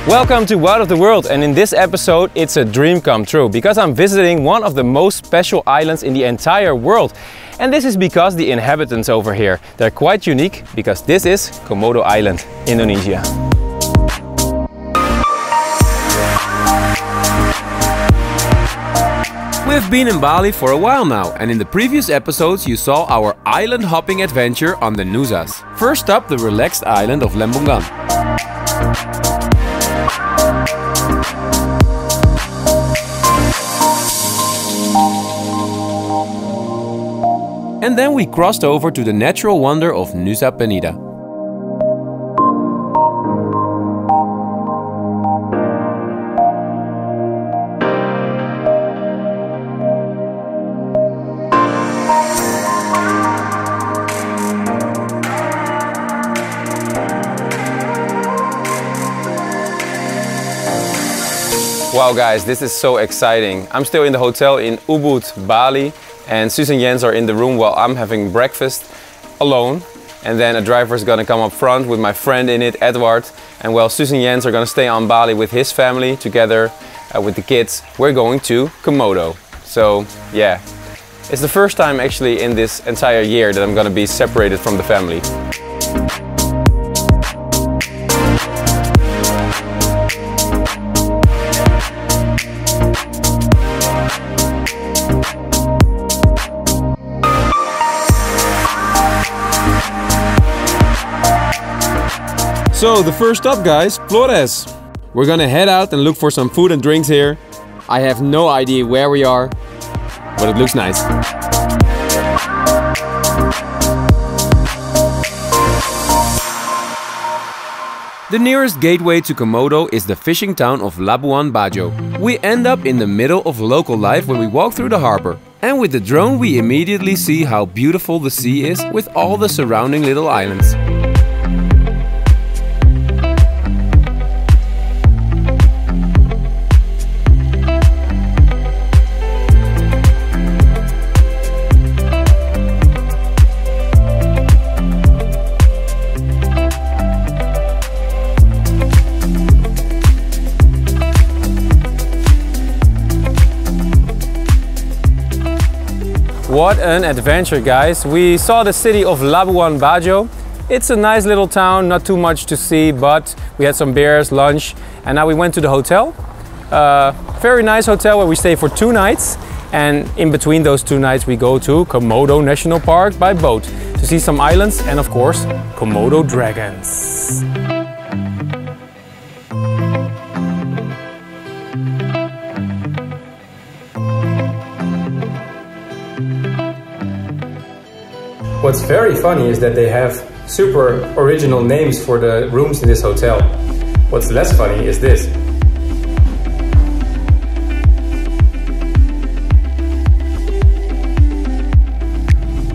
Welcome to Out of the World, and in this episode it's a dream come true because I'm visiting one of the most special islands in the entire world. And this is because the inhabitants over here, they're quite unique because this is Komodo Island, Indonesia. We've been in Bali for a while now, and in the previous episodes you saw our island hopping adventure on the Nusas. First up, the relaxed island of Lembongan. And then we crossed over to the natural wonder of Nusa Penida. Wow guys, this is so exciting. I'm still in the hotel in Ubud, Bali, and Susan and Jens are in the room while I'm having breakfast alone. And then a driver is gonna come up front with my friend in it, Edward. And while Susan and Jens are gonna stay on Bali with his family together with the kids, we're going to Komodo. So yeah, it's the first time actually in this entire year that I'm gonna be separated from the family. So the first stop guys, Flores. We're gonna head out and look for some food and drinks here. I have no idea where we are, but it looks nice. The nearest gateway to Komodo is the fishing town of Labuan Bajo. We end up in the middle of local life when we walk through the harbor. And with the drone we immediately see how beautiful the sea is with all the surrounding little islands. What an adventure guys! We saw the city of Labuan Bajo. It's a nice little town, not too much to see, but we had some beers, lunch, and now we went to the hotel. Very nice hotel where we stay for 2 nights, and in between those 2 nights we go to Komodo National Park by boat to see some islands and of course Komodo Dragons. What's very funny is that they have super original names for the rooms in this hotel. What's less funny is this.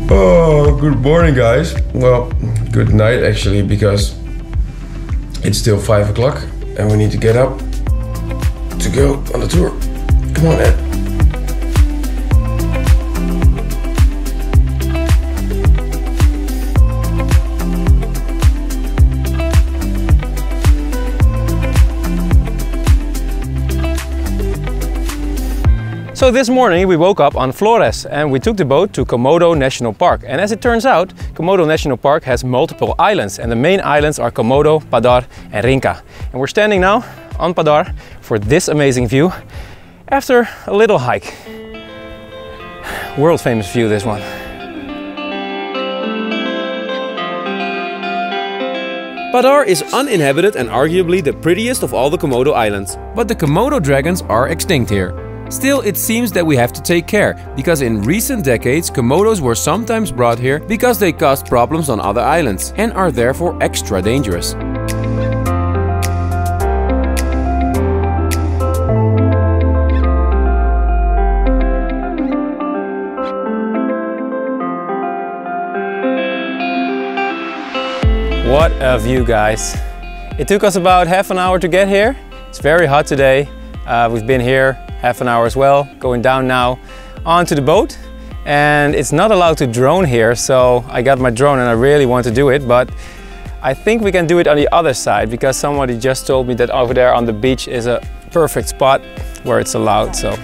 Oh, good morning guys. Well, good night actually, because it's still 5 o'clock and we need to get up to go on the tour. Come on Ed. So this morning we woke up on Flores and we took the boat to Komodo National Park. And as it turns out, Komodo National Park has multiple islands, and the main islands are Komodo, Padar and Rinca. And we're standing now on Padar for this amazing view after a little hike. World famous view, this one. Padar is uninhabited and arguably the prettiest of all the Komodo Islands. But the Komodo dragons are extinct here. Still, it seems that we have to take care, because in recent decades Komodos were sometimes brought here because they caused problems on other islands and are therefore extra dangerous. What a view, guys! It took us about half an hour to get here. It's very hot today. We've been here half an hour as well, going down now onto the boat. And it's not allowed to drone here, so I got my drone and I really want to do it, but I think we can do it on the other side because somebody just told me that over there on the beach is a perfect spot where it's allowed. So.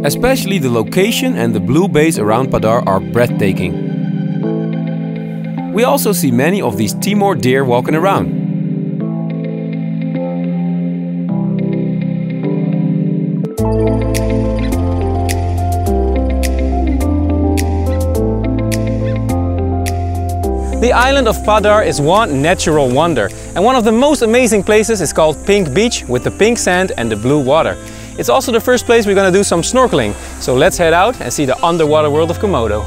Especially the location and the blue bays around Padar are breathtaking. We also see many of these Timor deer walking around. The island of Padar is one natural wonder, and one of the most amazing places is called Pink Beach with the pink sand and the blue water. It's also the first place we're going to do some snorkeling, so let's head out and see the underwater world of Komodo.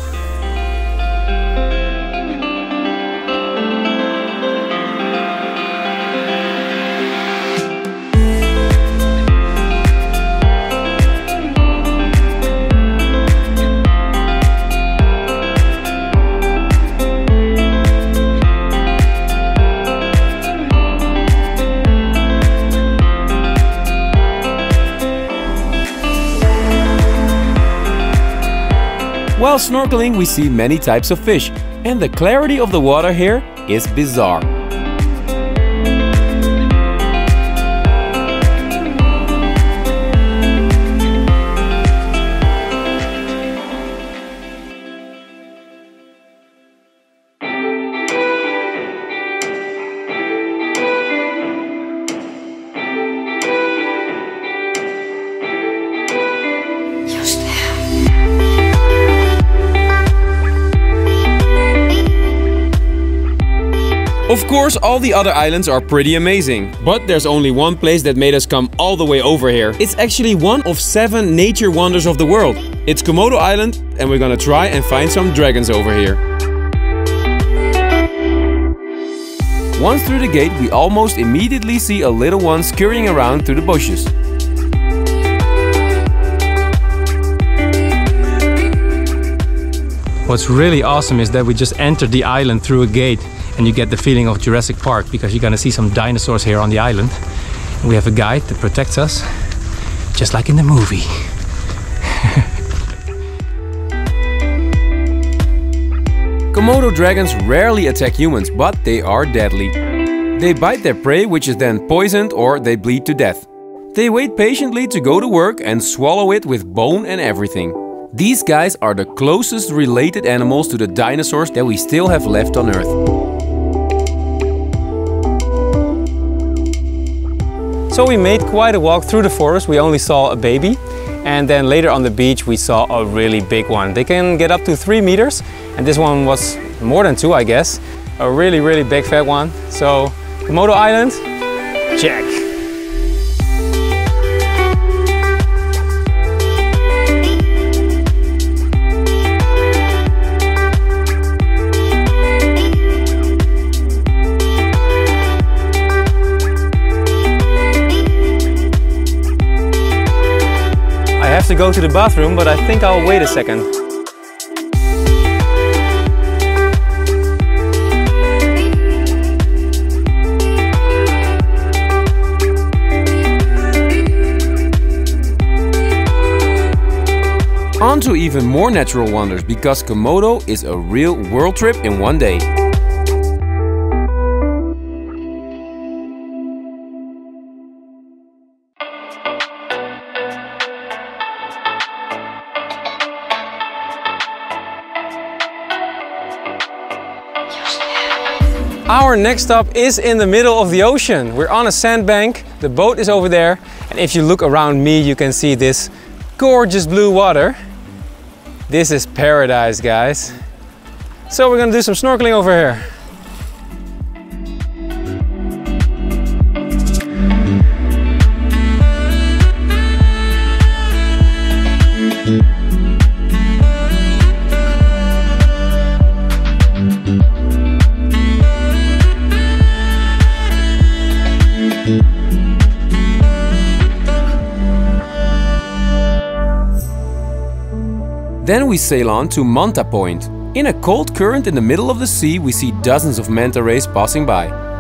While snorkeling, we see many types of fish, and the clarity of the water here is bizarre. Of course, all the other islands are pretty amazing, but there's only one place that made us come all the way over here. It's actually one of 7 nature wonders of the world. It's Komodo Island, and we're gonna try and find some dragons over here. Once through the gate, we almost immediately see a little one scurrying around through the bushes. What's really awesome is that we just entered the island through a gate. And you get the feeling of Jurassic Park because you're gonna see some dinosaurs here on the island. And we have a guide that protects us, just like in the movie. Komodo dragons rarely attack humans, but they are deadly. They bite their prey, which is then poisoned, or they bleed to death. They wait patiently to go to work and swallow it with bone and everything. These guys are the closest related animals to the dinosaurs that we still have left on Earth. So we made quite a walk through the forest. We only saw a baby, and then later on the beach we saw a really big one. They can get up to 3 meters, and this one was more than 2, I guess. A really big fat one. So Komodo Island, check. I have to go to the bathroom, but I think I'll wait a second. On to even more natural wonders, because Komodo is a real world trip in one day. Our next stop is in the middle of the ocean. We're on a sandbank, the boat is over there, and if you look around me you can see this gorgeous blue water. This is paradise, guys. So we're gonna do some snorkeling over here. Then we sail on to Manta Point. In a cold current in the middle of the sea, we see dozens of manta rays passing by.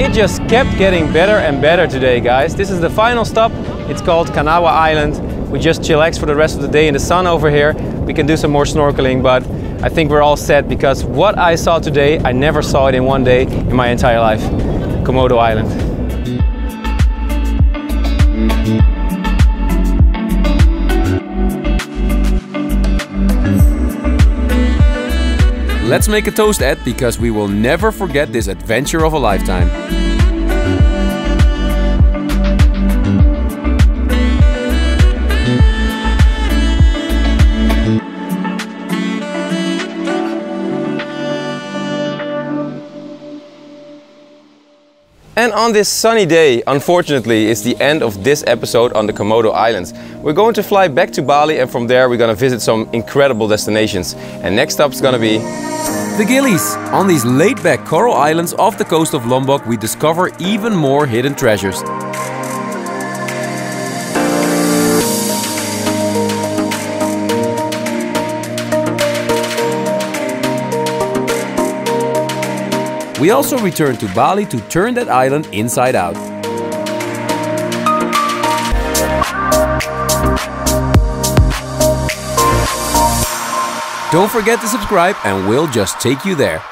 It just kept getting better and better today, guys. This is the final stop. It's called Kanawa Island. We just chillax for the rest of the day in the sun over here. We can do some more snorkeling, but I think we're all set because what I saw today, I never saw it in one day in my entire life. Komodo Island. Let's make a toast, Ed, because we will never forget this adventure of a lifetime. And on this sunny day, unfortunately, is the end of this episode on the Komodo Islands. We're going to fly back to Bali, and from there we're going to visit some incredible destinations. And next up is going to be the Gillies. On these laid-back coral islands off the coast of Lombok, we discover even more hidden treasures. We also return to Bali to turn that island inside out. Don't forget to subscribe and we'll just take you there.